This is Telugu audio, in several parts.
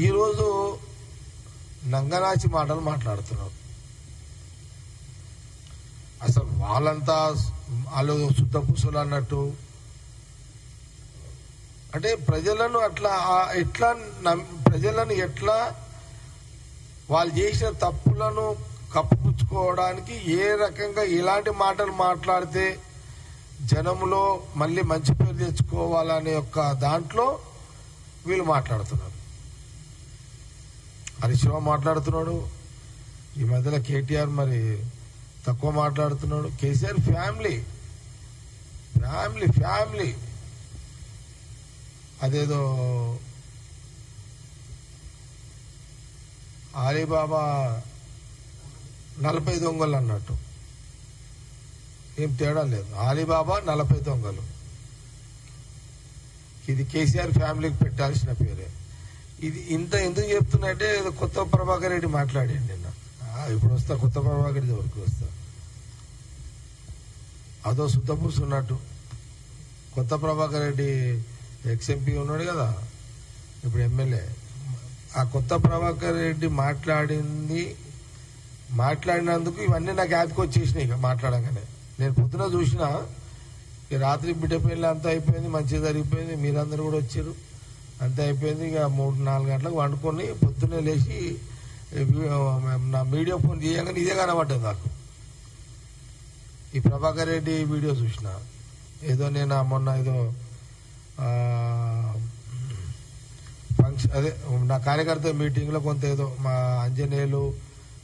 ఈరోజు నంగనాచి మాటలు మాట్లాడుతున్నారు. అసలు వాళ్ళంతా వాళ్ళు శుద్ధ పూసలు అన్నట్టు. అంటే ప్రజలను ప్రజలను ఎట్లా వాళ్ళు చేసిన తప్పులను కప్పుపుచ్చుకోవడానికి ఏ రకంగా ఇలాంటి మాటలు మాట్లాడితే జనంలో మళ్ళీ మంచి పేరు తెచ్చుకోవాలనే యొక్క దాంట్లో వీళ్ళు మాట్లాడుతున్నారు. హరీష్ రావు మాట్లాడుతున్నాడు, ఈ మధ్యలో కేటీఆర్ మరి తక్కువ మాట్లాడుతున్నాడు. కేసీఆర్ ఫ్యామిలీ ఫ్యామిలీ ఫ్యామిలీ అదేదో అలీబాబా 40 దొంగలు అన్నట్టు, ఏం తేడా లేదు. అలీబాబా 40 దొంగలు, ఇది కేసీఆర్ ఫ్యామిలీకి పెట్టాల్సిన పేరే. ఇది ఇంత ఎందుకు చెప్తున్నట్టే ఏదో కొత్త ప్రభాకర్ రెడ్డి మాట్లాడండి నిన్న. ఇప్పుడు వస్తా, కొత్త ప్రభాకర్ రెడ్డి వరకు వస్తా. అదో శుద్ధ పూసున్నట్టు. కొత్త ప్రభాకర్ రెడ్డి ఎక్స్ఎంపీ ఉన్నాడు కదా, ఇప్పుడు ఎమ్మెల్యే. ఆ కొత్త ప్రభాకర్ రెడ్డి మాట్లాడినందుకు ఇవన్నీ నాకు యాదకి వచ్చేసినాయి. ఇక మాట్లాడగానే నేను పొద్దున చూసిన, రాత్రి బిడ్డ పెళ్ళి అంతా అయిపోయింది, మంచిగా జరిగిపోయింది, మీరందరూ కూడా వచ్చారు, అంతా అయిపోయింది. ఇక 3-4 గంటలకు వండుకొని పొద్దున్నే లేచి నా మీడియా ఫోన్ చేయగానే ఇదే కనబడ్డది నాకు. ఈ ప్రభాకర్ రెడ్డి వీడియో చూసిన. ఏదో నేను మొన్న ఏదో ఫంక్షన్, అదే నా కార్యకర్త మీటింగ్లో కొంత ఏదో మా ఆంజనేయులు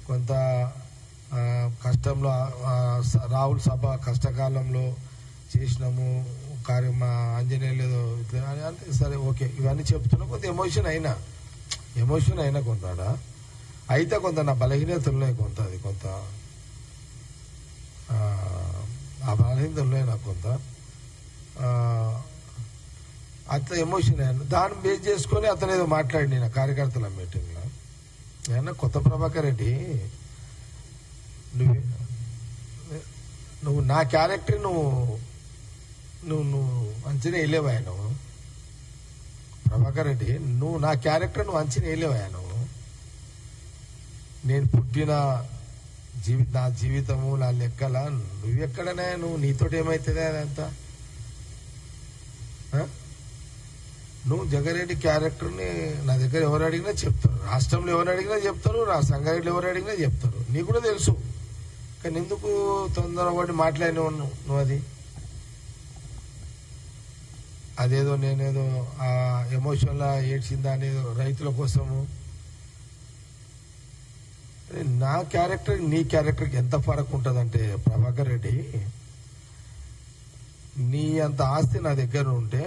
కొంత కష్టంలో, రాహుల్ సభ కష్టకాలంలో చేసినాము కార్యం, మా ఆంజనేయులు ఏదో ఇట్లా అంటే సరే ఓకే ఇవన్నీ చెప్తున్నా. కొంత ఎమోషన్ అయినా కొంత అయితే కొంత నా బలహీనతలు కొంత అది కొంత ఆ బలహీనతలు నాకు కొంత అట్లా ఎమోషన్ అయ్యాను. దాన్ని బేస్ చేసుకొని అతను ఏదో మాట్లాడి నా కార్యకర్తల మీటింగ్లో. ఏమన్నా కొత్త ప్రభాకర్ రెడ్డి, నువ్వు నా క్యారెక్టర్ నువ్వు అంచనా వేయలేవా? నువ్వు ప్రభాకర్ రెడ్డి, నువ్వు నా క్యారెక్టర్ నువ్వు అంచనా వేయలేవా? నేను పుట్టిన నా జీవితము నా లెక్కల నువ్వెక్కడనే, నువ్వు నీతోటి ఏమైతుంది అదంతా. నువ్వు జగారెడ్డి క్యారెక్టర్ని నా దగ్గర ఎవరు అడిగినా చెప్తారు, రాష్ట్రంలో ఎవరు అడిగినా చెప్తారు, సంగారెడ్డిలో ఎవరు అడిగినా చెప్తారు. నీకు కూడా తెలుసు, కానీ ఎందుకు తొందరపడి మాట్లాడినావు నువ్వు? అదేదో నేనేదో ఆ ఎమోషన్లా ఏడ్చిందా అనేదో రైతుల కోసము. నా క్యారెక్టర్ నీ క్యారెక్టర్కి ఎంత ఫరక్ ఉంటుందంటే ప్రభాకర్ రెడ్డి, నీ అంత ఆస్తి నా దగ్గర ఉంటే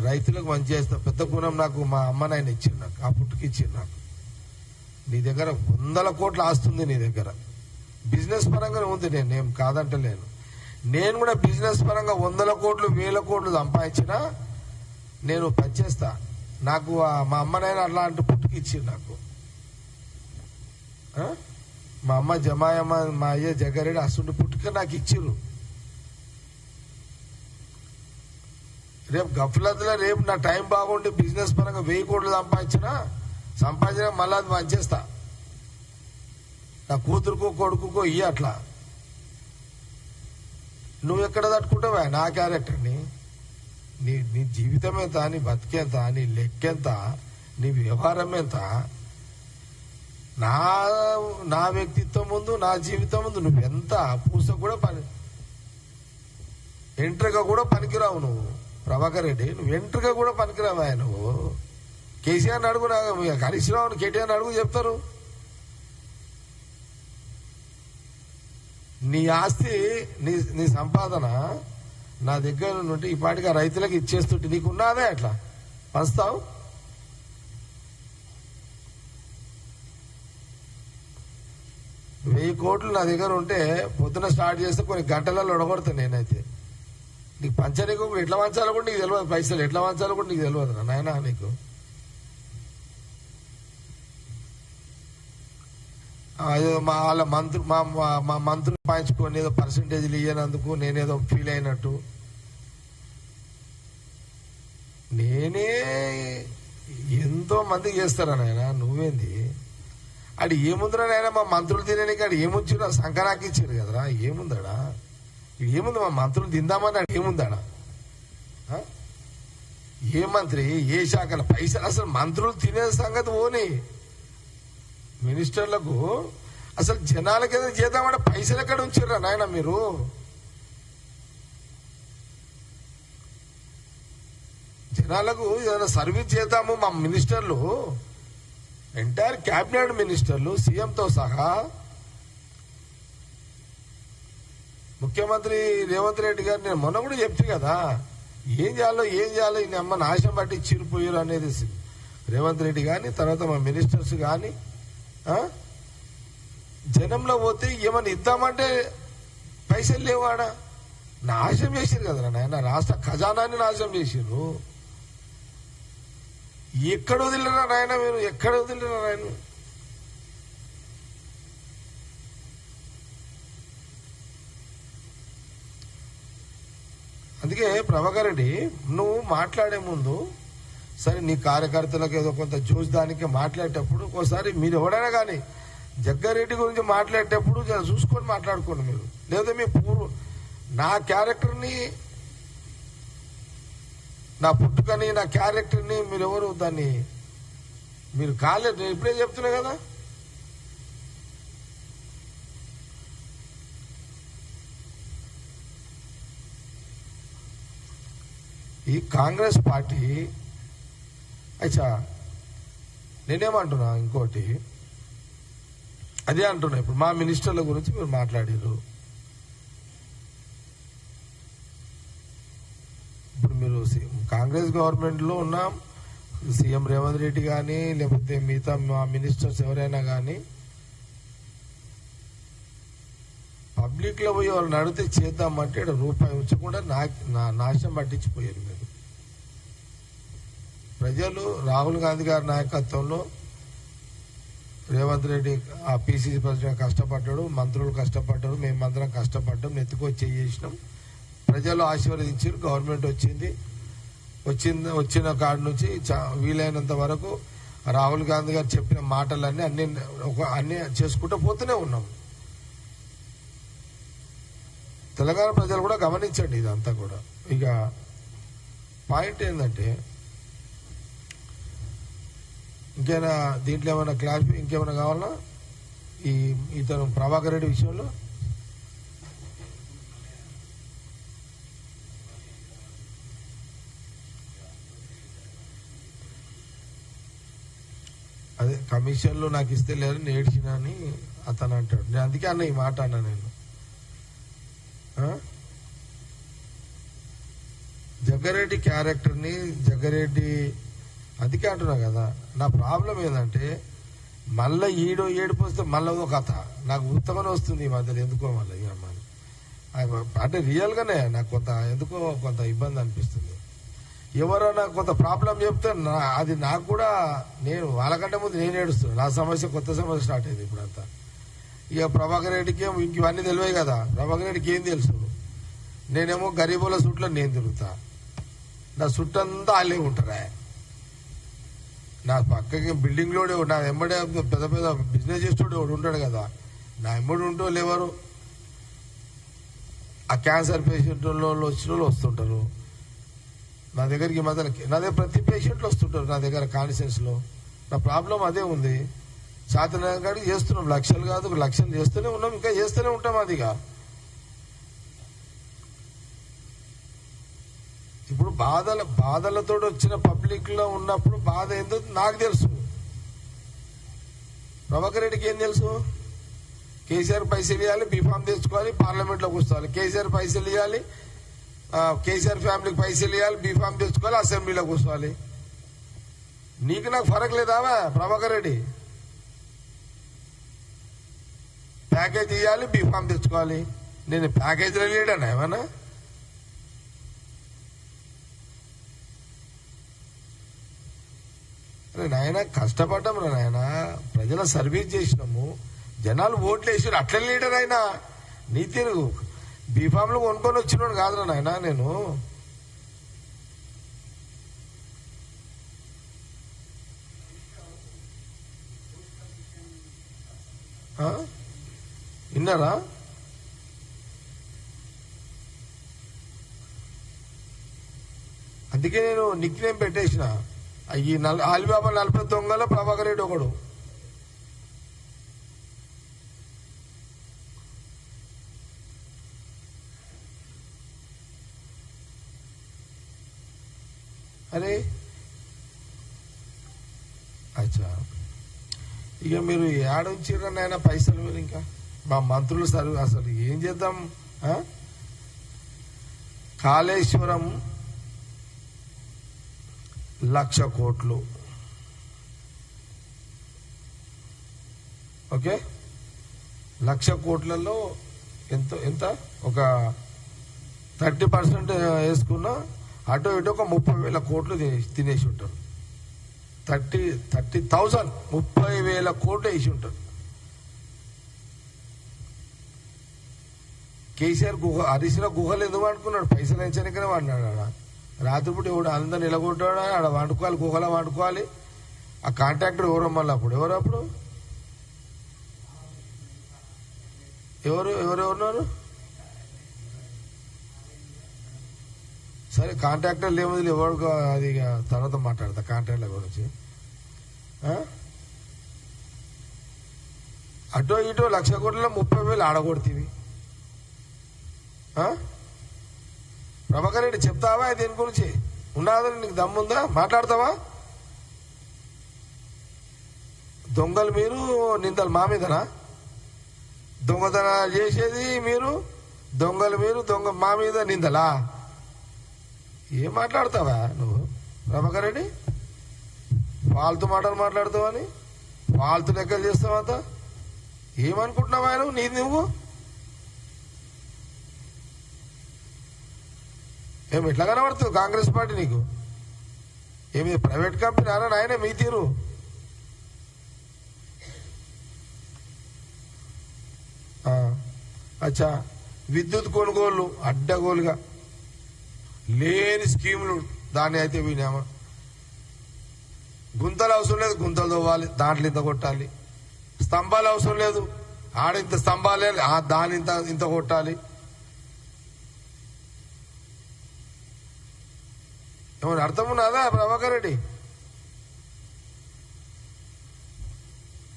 రైతులకు మంచి చేస్తా. పెద్ద గుణం నాకు మా అమ్మ నాయన ఇచ్చింది, నాకు ఆ పుట్టుకి ఇచ్చింది నాకు. నీ దగ్గర 100 కోట్ల ఆస్తుంది, నీ దగ్గర బిజినెస్ పరంగానే ఉంది. నేనేం కాదంటలేను. నేను కూడా బిజినెస్ పరంగా 100 కోట్లు 1000 కోట్లు సంపాదించినా నేను పనిచేస్తా. నాకు మా అమ్మ నాయన అట్లాంటి పుట్టుకి ఇచ్చింది నాకు. మా అమ్మ జమాయమ్మ, మా అయ్య జగ్గారెడ్డి అసలు పుట్టుక నాకు ఇచ్చిర్రు. రేపు గఫలత్లో రేపు నా టైం బాగుండి బిజినెస్ పరంగా 1000 కోట్లు సంపాదించినా మళ్ళీ అది పనిచేస్తా. నా కూతురుకో కొడుకుకో అట్లా. నువ్వు ఎక్కడ తట్టుకుంటావా నా క్యారెక్టర్ని? నీ జీవితం ఎంత, నీ బతికెంత, నీ లెక్కెంత, నీ వ్యవహారం ఎంత? నా వ్యక్తిత్వం ముందు, నా జీవితం ముందు నువ్వెంత పూస కూడా ఎంట్రీగా కూడా పనికిరావు నువ్వు ప్రభాకర్ రెడ్డి. నువ్వు ఎంట్రీగా కూడా పనికిరావా నువ్వు? కేసీఆర్ని అడుగు, హరీష్ రావుని కేటీఆర్ని అడుగు, చెప్తారు. నీ ఆస్తి నీ సంపాదన నా దగ్గర నుండి ఈ పాటిగా రైతులకు ఇచ్చేస్తుంటే నీకు ఉన్నదే అట్లా పంచుతావు? వెయ్యి కోట్లు నా దగ్గర ఉంటే పొద్దున స్టార్ట్ చేస్తే కొన్ని గంటలలో ఒడగొడతాను నేనైతే. నీకు పంచనీకు ఎట్లా పంచాలో కూడా నీకు తెలియదు, పైసలు ఎట్లా పంచాలో కూడా నీకు తెలియదు నాయన. నీకు వాళ్ళ మా మంత్రులు పాయించుకొని ఏదో పర్సంటేజ్లు ఇయ్యనందుకు నేనేదో ఫీల్ అయినట్టు. నేనే ఎంతో మంది చేస్తారా నాయన, నువ్వేంది అడి ఏముందిరా నాయన? మా మంత్రులు తినడానికి అడి ఏముంచిరా? సంకరాకి ఇచ్చారు కదరా, ఏముందాడా? ఇది ఏముంది? మా మంత్రులు తిందామని అడి ఏముందాడా? ఏ మంత్రి, ఏ శాఖల పైసలు? అసలు మంత్రులు తినే సంగతి ఓని, మినిస్టర్లకు అసలు జనాలకి ఏదైనా చేద్దామంటే పైసలు ఎక్కడ ఉంచారా నాయన మీరు? జనాలకు ఏదైనా సర్వీస్ చేద్దాము, మా మినిస్టర్లు ఎంటైర్ క్యాబినెట్ మినిస్టర్లు సీఎంతో సహా ముఖ్యమంత్రి రేవంత్ రెడ్డి గారు నేను మొన్న కూడా చెప్తే కదా, ఏం చేయాలో ఈ అమ్మ నాశనం పట్టి చిరిపోయారు అనేది రేవంత్ రెడ్డి కానీ తర్వాత మా మినిస్టర్స్ కానీ జనంలో పోతే ఏమన్నా ఇద్దామంటే పైసలు లేవాడ నాశనం చేసారు కదరా నాయన, రాష్ట్ర ఖజానాన్ని నాశనం చేసారు. ఎక్కడ వదిలిరా నాయన మీరు, ఎక్కడ వదిలిరా నాయన? అందుకే ప్రభాకర్ రెడ్డి, నువ్వు మాట్లాడే ముందు సరే నీ కార్యకర్తలకు ఏదో కొంత చూసడానికి మాట్లాడేటప్పుడు ఒకసారి మీరు ఎవడైనా కానీ జగ్గారెడ్డి గురించి మాట్లాడేటప్పుడు చూసుకొని మాట్లాడుకోండి మీరు. లేదా మీ నా క్యారెక్టర్ని, నా పుట్టుకని, నా క్యారెక్టర్ని మీరు ఎవరు దాన్ని మీరు కాలేదు. నేను ఇప్పుడే చెప్తున్నా కదా, ఈ కాంగ్రెస్ పార్టీ అచ్చా నేనేమంటున్నా ఇంకోటి అదే అంటున్నా. ఇప్పుడు మా మినిస్టర్ల గురించి మీరు మాట్లాడారు. ఇప్పుడు మీరు కాంగ్రెస్ గవర్నమెంట్ లో ఉన్న సీఎం రేవంత్ రెడ్డి కానీ లేకపోతే మిగతా మా మినిస్టర్స్ ఎవరైనా కానీ పబ్లిక్ లో పోయి వాళ్ళు నడితే చేద్దామంటే రూపాయి ఉంచకుండా నాశనం పట్టించిపోయారు మీరు. ప్రజలు రాహుల్ గాంధీ గారి నాయకత్వంలో రేవంత్ రెడ్డి ఆ పిసిసి ప్రెసిడెంట్ కష్టపడ్డాడు, మంత్రులు కష్టపడ్డారు, మేమందరం కష్టపడ్డాం, నెత్తుకొచ్చి చేసినాం. ప్రజలు ఆశీర్వదించారు, గవర్నమెంట్ వచ్చిన కాడి నుంచి వీలైనంత వరకు రాహుల్ గాంధీ గారు చెప్పిన మాటలన్నీ అన్ని చేసుకుంటూ పోతూనే ఉన్నాం. తెలంగాణ ప్రజలు కూడా గమనించండి ఇదంతా కూడా. ఇక పాయింట్ ఏంటంటే ఇంకేమైనా దీంట్లో ఏమైనా ఇంకేమైనా కావాలా ఇతను ప్రభాకర్ రెడ్డి విషయంలో? అదే కమిషన్లు నాకు ఇస్తే లేదని ఏడ్చినా అని అతను అంటాడు. నేను అందుకే అన్న ఈ మాట అన్నా నేను. జగ్గారెడ్డి క్యారెక్టర్ని జగ్గారెడ్డి అందుకే అంటున్నా కదా. నా ప్రాబ్లం ఏంటంటే మళ్ళీ ఏడుపు వస్తే మళ్ళీ ఒక కథ నాకు ఉత్తమని వస్తుంది ఈ మధ్యలో ఎందుకో. మళ్ళీ అంటే రియల్ గానే నాకు కొంత ఇబ్బంది అనిపిస్తుంది. ఎవరైనా కొంత ప్రాబ్లం చెప్తే అది నాకు కూడా నేను వాళ్ళకంటే ముందు నేను ఏడుస్తున్నాను. నా సమస్య కొత్త సమస్య స్టార్ట్ అయింది ఇప్పుడంతా. ఇక ప్రభాకర్ రెడ్డికి ఇవన్నీ తెలివే కదా. ప్రభాకర్ రెడ్డికి ఏం తెలుసు? నేనేమో గరీబుల సుట్లో నేను తిరుగుతా, నా సుట్టంతా వాళ్ళే ఉంటారా. నా పక్కకి బిల్డింగ్ లోడే నా ఎమ్మడే పెద్ద పెద్ద బిజినెస్ చేసేవాడు ఎవడు ఉంటాడు కదా, నా ఎమ్మడి ఉంటూ లేవరు. ఆ క్యాన్సర్ పేషెంట్ వచ్చిన వాళ్ళు వస్తుంటారు నా దగ్గరికి. నా దగ్గర ప్రతి పేషెంట్లు వస్తుంటారు నా దగ్గర కాన్షియన్స్ లో. నా ప్రాబ్లం అదే ఉంది. శాతనగాడికి చేస్తున్నాం, లక్షలు కాదు లక్షలు చేస్తూనే ఉన్నాం, ఇంకా చేస్తూనే ఉంటాం. అదిగా ఇప్పుడు బాధలతో వచ్చిన పబ్లిక్ లో ఉన్నప్పుడు బాధ ఏందో నాకు తెలుసు. ప్రభాకర్ రెడ్డికి ఏం తెలుసు? కేసీఆర్ పైసలు ఇవ్వాలి, బీఫామ్ తెచ్చుకోవాలి, పార్లమెంట్ లో కూర్చోవాలి. కేసీఆర్ పైసలు ఇవ్వాలి, కేసీఆర్ ఫ్యామిలీకి పైసలు ఇవ్వాలి, బీఫామ్ తెచ్చుకోవాలి, అసెంబ్లీలో కూర్చోవాలి. నీకు నాకు ఫరక్ లేదావా ప్రభాకర్ రెడ్డి? ప్యాకేజ్ ఇవ్వాలి, బీఫామ్ తెచ్చుకోవాలి. నేను ప్యాకేజీలో లేడన్నా ఏమన్నా? నాయన కష్టపడ్డాం రా నాయన, ప్రజల సర్వీస్ చేసినాము, జనాలు ఓట్లు వేసారు. అట్లా లీడర్ అయినా నీ తిరుగు బీఫామ్లు కొనుక్కొని వచ్చినాడు కాదురా నాయన. నేను విన్నారా? అందుకే నేను నిక్ నేమ్ పెట్టేసిన ఈ అలీబాబా 40 దొంగల ప్రభాకర్ రెడ్డి ఒకడు. అరే అచ్చా, ఇక మీరు ఏడొచ్చిర్రని ఆయన పైసలు మీరు ఇంకా మా మంత్రులు సార్ అసలు ఏం చేద్దాం? కాళేశ్వరం 1,00,000 కోట్లు. ఓకే, 1,00,000 కోట్లలో ఎంత ఒక 30% వేసుకున్నా అటు ఇటు ఒక 30,000 కోట్లు తినేసి ఉంటారు. 30,000 30,000 కోట్లు వేసి ఉంటారు. కేసీఆర్ హరీశ్రావు గుహలు ఎందుకు అనుకున్నాడు? పైసలు ఎంచనికనే వాడినాడు. ఆడ రాత్రిపూట ఎవడు అందరు నిలగొట్టాడు, ఆడ వండుకోవాలి, గుహలో వండుకోవాలి. ఆ కాంట్రాక్టర్ ఎవరు మళ్ళీ అప్పుడు ఎవరున్నారు? సరే, కాంట్రాక్టర్లు ఏముంది, ఎవరు అది తర్వాత మాట్లాడతా కాంట్రాక్టర్ల గురించి. అటో ఇటో 1,00,000 కోట్లలో 30,000 ఆడగొడుతీవి. ప్రభాకర్ రెడ్డి చెప్తావా దీని గురించి? ఉన్నదని నీకు దమ్ముందా? మాట్లాడతావా? దొంగలు మీరు, నిందలు మా మీదనా? దొంగతనాలు చేసేది మీరు, దొంగలు మీరు, దొంగ మా మీద నిందలా? ఏం మాట్లాడతావా నువ్వు ప్రభాకర్ రెడ్డి? ఫాల్తు మాటలు మాట్లాడతావని, ఫాల్తు లెక్కలు చేస్తావంత ఏమనుకుంటున్నావా నువ్వు? ఏమి ఎట్లా కనబడుతుంది కాంగ్రెస్ పార్టీ నీకు? ఏమి ప్రైవేట్ కంపెనీ అన్న ఆయనే మీ తీరు? అచ్చా, విద్యుత్ కొనుగోళ్లు అడ్డగోలుగా లేని స్కీములు, దాన్ని అయితే వినామా? గుంతలు అవసరం లేదు, గుంతలు తవ్వాలి, దాంట్లో ఇంత కొట్టాలి. స్తంభాలు అవసరం లేదు, ఆడింత స్తంభాలే, దాని ఇంత కొట్టాలి. ఏమన్నా అర్థం ఉన్నదా Prabhakar Reddy?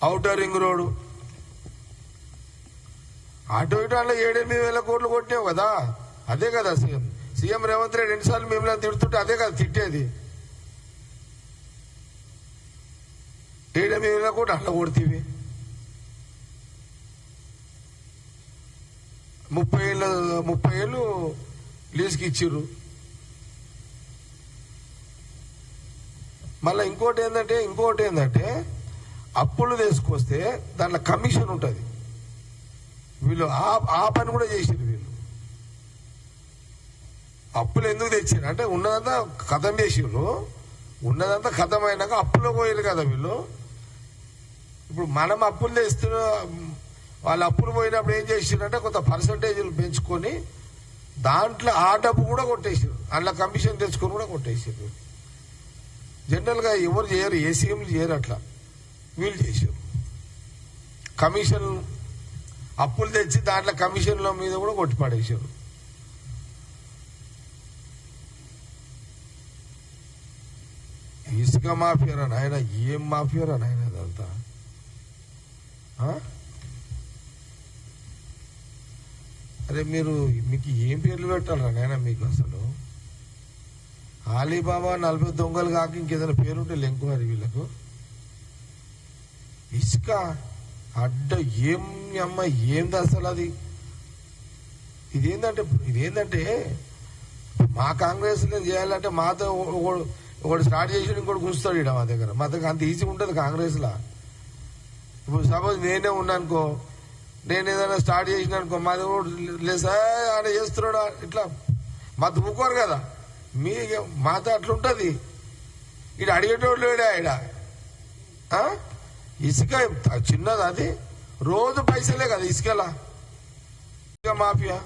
Outer ring road అటు ఇటు అట్లా 7-8 కోట్లు కొట్టావు కదా. అదే కదా సీఎం రేవంత్ రెడ్డి ఎన్నిసార్లు మిమ్మల్ని తిడుతుంటే అదే కదా తిట్టేది. 7-8 కోట్లు అట్లా కొడుతీవి. 30 ఏళ్ళు లీజుకి ఇచ్చిర్రు. మళ్ళీ ఇంకోటి ఏంటంటే అప్పులు తీసుకొస్తే దాంట్లో కమిషన్ ఉంటుంది. వీళ్ళు ఆ పని కూడా చేసిరు. వీళ్ళు అప్పులు ఎందుకు తెచ్చారు అంటే ఉన్నదంతా ఖతం చేసిర్రు. ఉన్నదంతా ఖతం అయినాక అప్పులో పోయారు కదా వీళ్ళు. ఇప్పుడు మనం అప్పులు తెస్తున్న వాళ్ళు అప్పులు పోయినప్పుడు ఏం చేసిరంటే కొంత పర్సంటేజీలు పెంచుకొని దాంట్లో ఆ డబ్బు కూడా కొట్టేసారు. అందులో కమిషన్ తెచ్చుకొని కూడా కొట్టేసారు. జనరల్ గా ఎవరు చేయరు, ఏ సీఎంలు చేయరు అట్లా. వీళ్ళు చేశారు. కమిషన్ అప్పులు తెచ్చి దాంట్లో కమిషన్ల మీద కూడా కొట్టిపడేశారు. ఇసుక మాఫియారా నాయన? ఏం మాఫియారా నాయన అదంతా? అరే మీకు ఏం పేర్లు పెట్టాలరా నాయన? మీకు అసలు అలీబాబా 40 దొంగలు కాక ఇంకేదైనా పేరుంటే లెంకువారి వీళ్ళకు. ఇసుక అడ్డ ఏంది అసలు అది? ఇదేంటంటే మా కాంగ్రెస్ చేయాలంటే మాతో ఒకటి స్టార్ట్ చేసి ఇంకోటి గుంచుతాడు ఇక్కడ మా దగ్గర అంత ఈజీ ఉంటుంది కాంగ్రెస్ లా. ఇప్పుడు సపోజ్ నేనే ఉన్నానుకో, నేను ఏదైనా స్టార్ట్ చేసిన అనుకో, మాది లేదా ఆయన చేస్తున్నాడు ఇట్లా మా దుమ్ముకోరు కదా. మాతో అట్లుంటది. ఇటు అడిగేటోళ్ళు లేడా? ఇడ ఇసుక చిన్నది, అది రోజు పైసలే కదా ఇసుకలా. ఇసుక మాఫియా.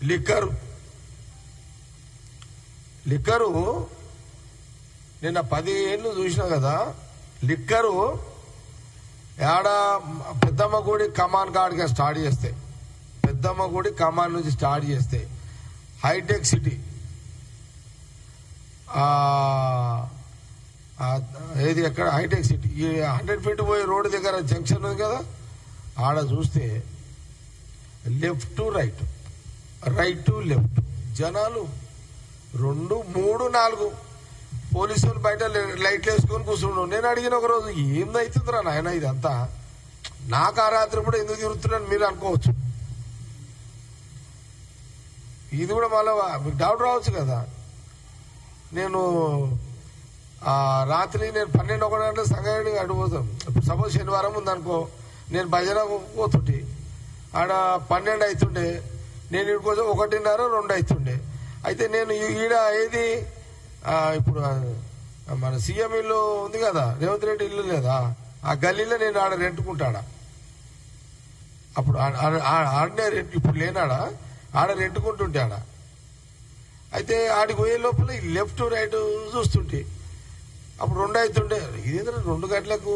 లిక్కరు నిన్న 10 ఏళ్ళు చూసినా కదా, లిక్కరు ఏడ పెద్దమ్మ గుడి కమాన్ కాడిగా స్టార్ట్ చేస్తే, పెద్దమ్మ గుడి కమాన్ నుంచి స్టార్ట్ చేస్తే హైటెక్ సిటీ ఏది ఎక్కడ హైటెక్ సిటీ ఈ 100 feet పోయి రోడ్డు దగ్గర జంక్షన్ ఉంది కదా, ఆడ చూస్తే left to right, right to left, జనాలు 2, 3, 4 పోలీసులు బయట లైట్లు వేసుకొని కూర్చుండు. నేను అడిగిన ఒక రోజు, ఏందవుతుందిరా నాయన ఇదంతా, నాకు ఆ రాత్రి కూడా ఎందుకు తిరుగుతున్నాను మీరు అనుకోవచ్చు. ఇది కూడా మళ్ళా మీకు డౌట్ రావచ్చు కదా. నేను రాత్రి 12-1 గంటల సంగారెడ్డి అడిగిపోతాం. ఇప్పుడు సపోజ్ శనివారం ఉందనుకో, నేను భజన పోతుంటే ఆడ 12 అవుతుండే, నేను ఇక్కడికోసం 1:30-2 అవుతుండే. అయితే నేను ఈడ ఏది ఇప్పుడు మన సీఎం ఇల్లు ఉంది కదా, రేవంత్ రెడ్డి ఇల్లు లేదా, ఆ గల్లీలో నేను ఆడ రెంట్కుంటాడా. అప్పుడు ఆడనే ఇప్పుడు లేనాడా, ఆడ రెంట్కుంటుంటే ఆడ. అయితే ఆడికి పోయే లోపల ఈ లెఫ్ట్ రైట్ చూస్తుంటే అప్పుడు 2 అవుతుండే. ఇదేంటే 2 గంటలకు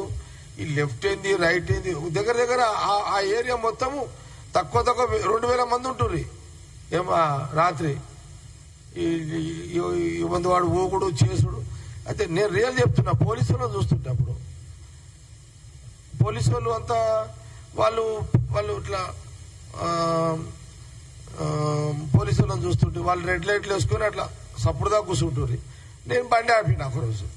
ఈ లెఫ్ట్ ఏంది రైట్ ఏంది, దగ్గర దగ్గర ఆ ఏరియా మొత్తము తక్కువ 2000 మంది ఉంటుర్రి రాత్రి. ఈ మంది వాడు ఊగుడు చేసుడు. అయితే నేను రియల్ చెప్తున్నా, పోలీసు వాళ్ళు చూస్తుంటే అప్పుడు పోలీసు వాళ్ళు అంతా వాళ్ళు ఇట్లా పోలీసు వాళ్ళని చూస్తుంటే వాళ్ళు రెడ్ లైట్లు వేసుకొని అట్లా సప్పుడుదా కూర్చుంటారు. నేను బండి ఆపిన ఒకరోజు.